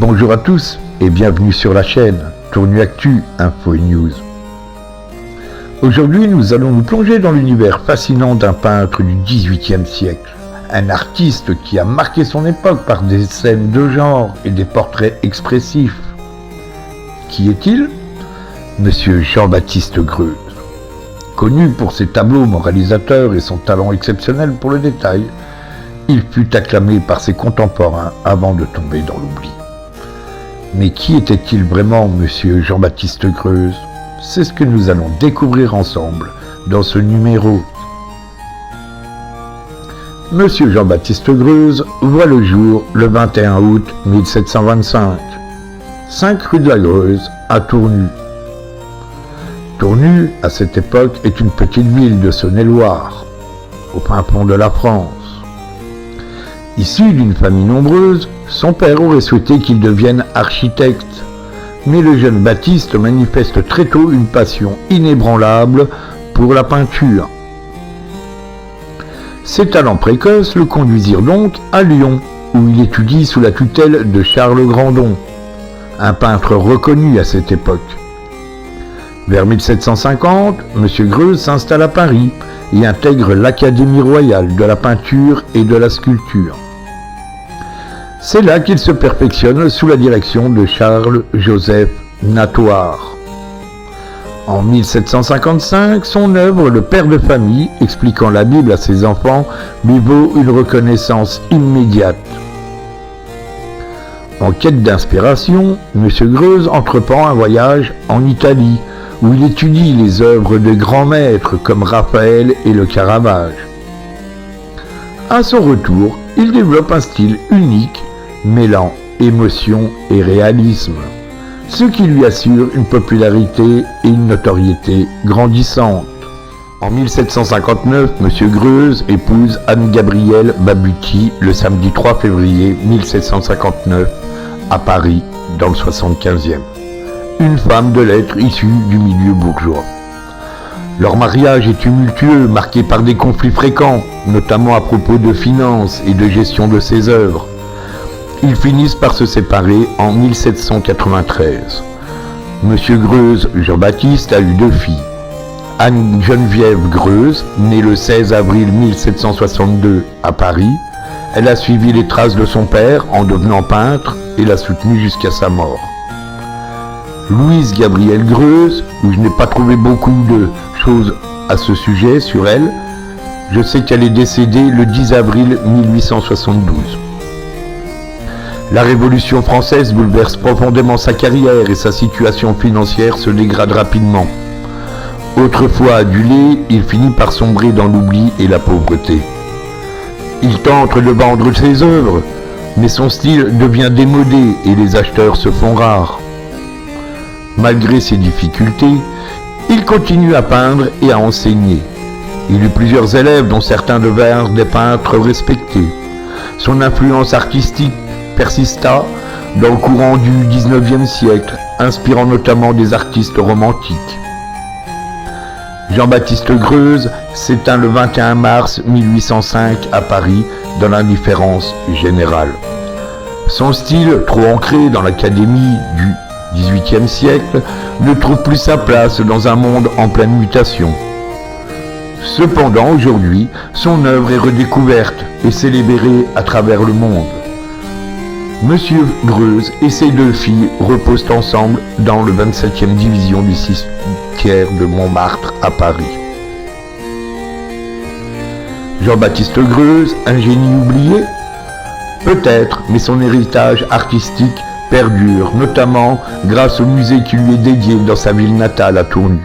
Bonjour à tous et bienvenue sur la chaîne Tournu Actu Info et News. Aujourd'hui, nous allons nous plonger dans l'univers fascinant d'un peintre du XVIIIe siècle. Un artiste qui a marqué son époque par des scènes de genre et des portraits expressifs. Qui est-il ? Monsieur Jean-Baptiste Greuze. Connu pour ses tableaux moralisateurs et son talent exceptionnel pour le détail, il fut acclamé par ses contemporains avant de tomber dans l'oubli. Mais qui était-il vraiment, Monsieur Jean-Baptiste Greuze ? C'est ce que nous allons découvrir ensemble dans ce numéro. Monsieur Jean-Baptiste Greuze voit le jour le 21 août 1725, 5 rue de la Greuze à Tournu. Tournu, à cette époque, est une petite ville de Saône-et-Loire, au fin fond de la France. Issu d'une famille nombreuse, son père aurait souhaité qu'il devienne architecte, mais le jeune Baptiste manifeste très tôt une passion inébranlable pour la peinture. Ses talents précoces le conduisirent donc à Lyon, où il étudie sous la tutelle de Charles Grandon, un peintre reconnu à cette époque. Vers 1750, M. Greuze s'installe à Paris et intègre l'Académie royale de la peinture et de la sculpture. C'est là qu'il se perfectionne sous la direction de Charles-Joseph Natoire. En 1755, son œuvre, Le Père de famille, expliquant la Bible à ses enfants, lui vaut une reconnaissance immédiate. En quête d'inspiration, M. Greuze entreprend un voyage en Italie, où il étudie les œuvres de grands maîtres comme Raphaël et le Caravage. À son retour, il développe un style unique, mêlant émotion et réalisme, ce qui lui assure une popularité et une notoriété grandissantes. En 1759, M. Greuze épouse Anne-Gabrielle Babuti le samedi 3 février 1759 à Paris, dans le 75e. Une femme de lettres issue du milieu bourgeois. Leur mariage est tumultueux, marqué par des conflits fréquents, notamment à propos de finances et de gestion de ses œuvres. Ils finissent par se séparer en 1793. Monsieur Greuze Jean-Baptiste a eu 2 filles. Anne-Geneviève Greuze, née le 16 avril 1762 à Paris, elle a suivi les traces de son père en devenant peintre et l'a soutenu jusqu'à sa mort. Louise Gabrielle Greuze, où je n'ai pas trouvé beaucoup de choses à ce sujet sur elle, je sais qu'elle est décédée le 10 avril 1872. La Révolution française bouleverse profondément sa carrière et sa situation financière se dégrade rapidement. Autrefois adulé, il finit par sombrer dans l'oubli et la pauvreté. Il tente de vendre ses œuvres, mais son style devient démodé et les acheteurs se font rares. Malgré ses difficultés, il continue à peindre et à enseigner. Il eut plusieurs élèves dont certains devinrent des peintres respectés. Son influence artistique persista dans le courant du XIXe siècle, inspirant notamment des artistes romantiques. Jean-Baptiste Greuze s'éteint le 21 mars 1805 à Paris dans l'indifférence générale. Son style, trop ancré dans l'académie du XVIIIe siècle, ne trouve plus sa place dans un monde en pleine mutation. Cependant, aujourd'hui, son œuvre est redécouverte et célébrée à travers le monde. Monsieur Greuze et ses 2 filles reposent ensemble dans le 27e division du cimetière de Montmartre à Paris. Jean-Baptiste Greuze, un génie oublié ? Peut-être, mais son héritage artistique perdure, notamment grâce au musée qui lui est dédié dans sa ville natale à Tournu.